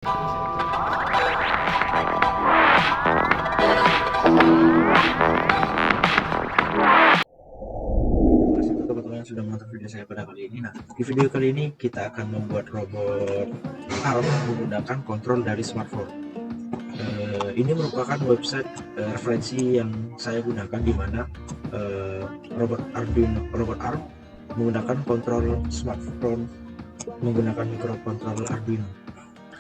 Teman-teman yang sudah menonton video saya pada kali ini. Nah, di video kali ini kita akan membuat robot arm menggunakan kontrol dari smartphone. Ini merupakan website referensi yang saya gunakan, di mana robot arm menggunakan kontrol smartphone menggunakan microcontroller Arduino.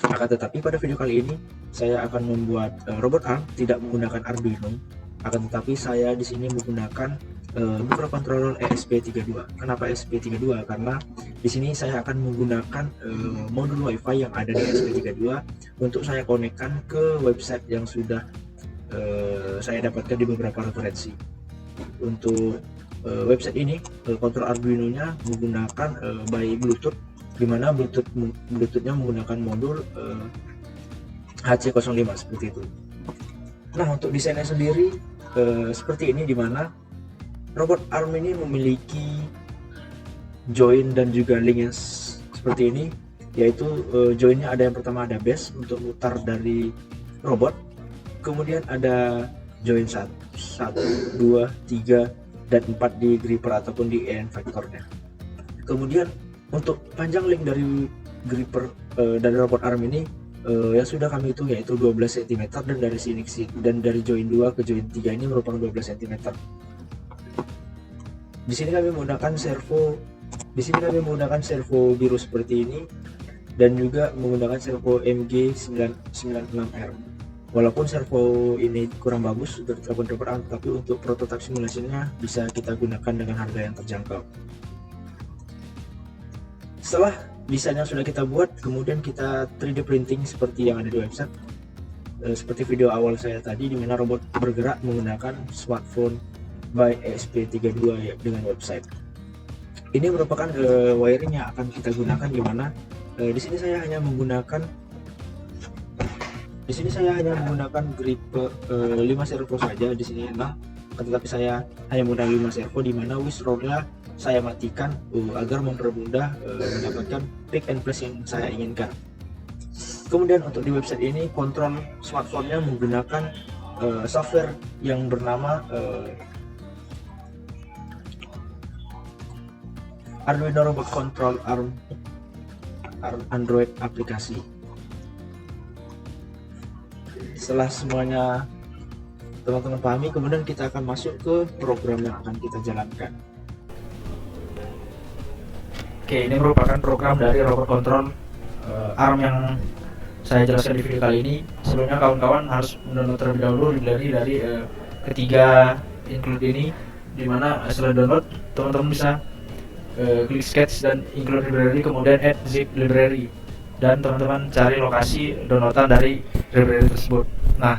Akan tetapi pada video kali ini saya akan membuat robot arm tidak menggunakan Arduino. Akan tetapi saya di sini menggunakan microcontroller ESP32. Kenapa ESP32? Karena di sini saya akan menggunakan modul WiFi yang ada di ESP32 untuk saya konekkan ke website yang sudah saya dapatkan di beberapa referensi. Untuk website ini kontrol Arduino-nya menggunakan by Bluetooth, di mana Bluetooth-nya menggunakan modul HC05 seperti itu. Nah, untuk desainnya sendiri seperti ini, di mana robot arm ini memiliki join dan juga link yang seperti ini, yaitu joinnya ada yang pertama ada base untuk mutar dari robot, kemudian ada join 1, 2, 3, dan 4 di gripper ataupun di end vektornya. Kemudian untuk panjang link dari gripper dari robot arm ini yang sudah kami hitung yaitu 12 cm, dan dari sini dan dari join 2 ke join 3 ini merupakan 12 cm. Di sini kami menggunakan servo biru seperti ini, dan juga menggunakan servo MG996R. Walaupun servo ini kurang bagus untuk diterapkan robot arm, tapi untuk prototipe simulasinya bisa kita gunakan dengan harga yang terjangkau. Setelah desain yang sudah kita buat, kemudian kita 3D printing seperti yang ada di website. Seperti video awal saya tadi, di mana robot bergerak menggunakan smartphone by ESP32 ya, dengan website. Ini merupakan wiring yang akan kita gunakan, di mana di sini saya hanya menggunakan gripper 5 servo saja. Di sini 6, tetapi saya hanya menggunakan 5 servo, di mana wishroll-nya saya matikan agar mempermudah mendapatkan pick and place yang saya inginkan. Kemudian untuk di website ini, kontrol smartphone-nya menggunakan software yang bernama Arduino Robot Control Arm Android aplikasi. Setelah semuanya teman-teman pahami, kemudian kita akan masuk ke program yang akan kita jalankan. Oke, ini merupakan program dari robot kontrol ARM yang saya jelaskan di video kali ini. Sebelumnya kawan-kawan harus mendownload terlebih dahulu library dari ketiga include ini, dimana setelah download teman-teman bisa klik sketch dan include library, kemudian add zip library, dan teman-teman cari lokasi downloadan dari library tersebut. Nah,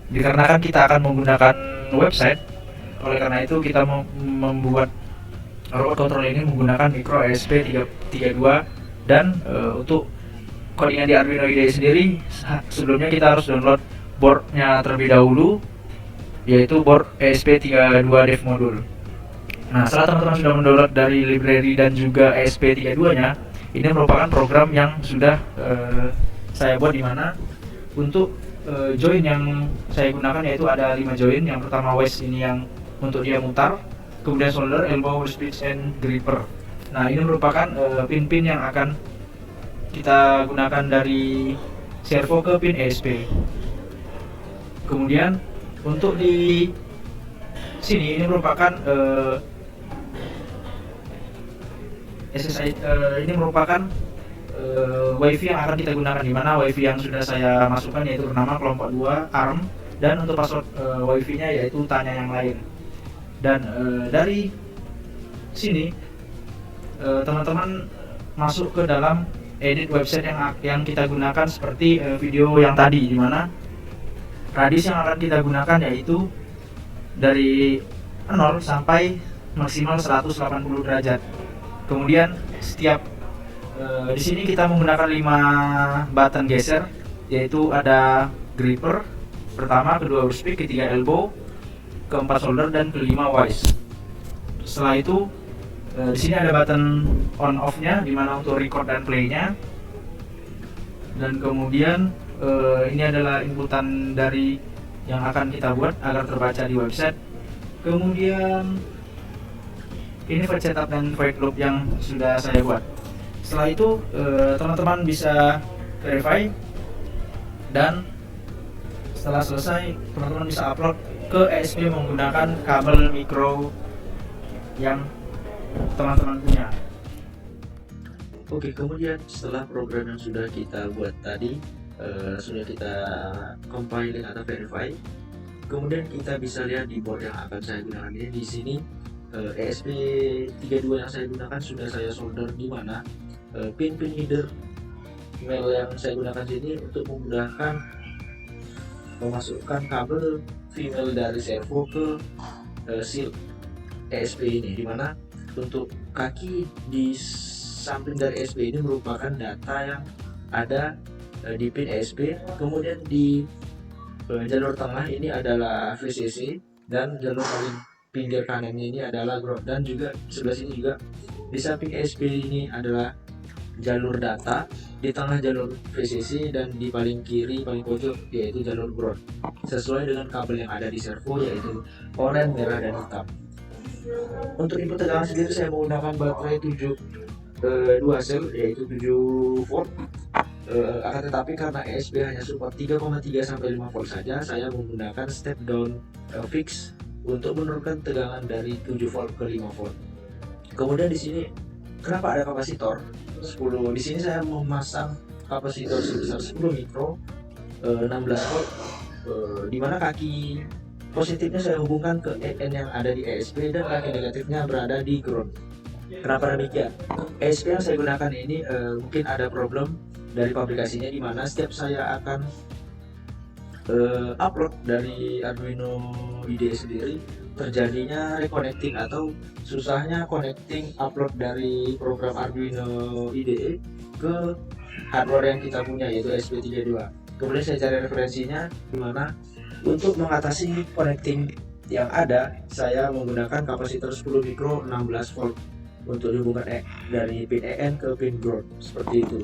dikarenakan kita akan menggunakan website, oleh karena itu kita membuat robot kontrol ini menggunakan micro ESP32, dan untuk codingan di Arduino IDE sendiri, sebelumnya kita harus download boardnya terlebih dahulu, yaitu board ESP32 dev module. Nah, setelah teman-teman sudah mendownload dari library dan juga ESP32 nya, ini merupakan program yang sudah saya buat, di mana untuk join yang saya gunakan yaitu ada 5 join. Yang pertama west ini yang untuk dia mutar, kemudian solder, elbow, switch, and gripper. Nah, ini merupakan pin-pin yang akan kita gunakan dari servo ke pin ESP. Kemudian untuk di sini ini merupakan SSI, ini merupakan WiFi yang akan kita gunakan, di mana WiFi yang sudah saya masukkan yaitu bernama kelompok 2 ARM, dan untuk password WiFi-nya yaitu tanya yang lain. Dan dari sini teman-teman masuk ke dalam edit website yang kita gunakan seperti video yang tadi, di mana radius yang akan kita gunakan yaitu dari 0 sampai maksimal 180 derajat. Kemudian setiap di sini kita menggunakan 5 button geser, yaitu ada gripper pertama, kedua speed, ketiga elbow, keempat solder, dan kelima wise. Setelah itu di sini ada button on off-nya, dimana untuk record dan play-nya. Dan kemudian ini adalah inputan dari yang akan kita buat agar terbaca di website. Kemudian ini file setup dan void loop yang sudah saya buat. Setelah itu teman-teman bisa verify, dan setelah selesai teman-teman bisa upload ke ESP menggunakan kabel micro yang teman-teman punya. Oke, kemudian setelah program yang sudah kita buat tadi sudah kita compiling atau verify, kemudian kita bisa lihat di board yang akan saya gunakan ini. Di sini ESP32 yang saya gunakan sudah saya solder, di mana pin header male yang saya gunakan sini untuk memudahkan memasukkan kabel female dari servo ke seal ESP ini, dimana untuk kaki di samping dari ESP ini merupakan data yang ada di pin ESP. Kemudian di jalur tengah ini adalah VCC, dan jalur paling pinggir kanannya ini adalah ground, dan juga sebelah sini juga di samping ESP ini adalah jalur data, di tengah jalur VCC, dan di paling kiri paling pojok yaitu jalur ground, sesuai dengan kabel yang ada di servo yaitu oranye, merah, dan hitam. Untuk input tegangan sendiri saya menggunakan baterai 2 sel yaitu 7 volt. Akan tetapi karena ESP hanya support 3,3 sampai 5 volt saja, saya menggunakan step down fix untuk menurunkan tegangan dari 7 volt ke 5 volt. Kemudian di sini kenapa ada kapasitor 10? Di sini saya memasang kapasitor sebesar 10 mikro 16 volt, di mana kaki positifnya saya hubungkan ke EN yang ada di ESP dan kaki negatifnya berada di ground. Kenapa demikian? ESP yang saya gunakan ini mungkin ada problem dari pabrikasinya, di mana setiap saya akan upload dari Arduino IDE sendiri terjadinya reconnecting atau susahnya connecting upload dari program Arduino IDE ke hardware yang kita punya yaitu ESP32. Kemudian saya cari referensinya, di mana untuk mengatasi connecting yang ada saya menggunakan kapasitor 10 mikro 16 volt untuk dihubungkan dari pin EN ke pin ground, seperti itu.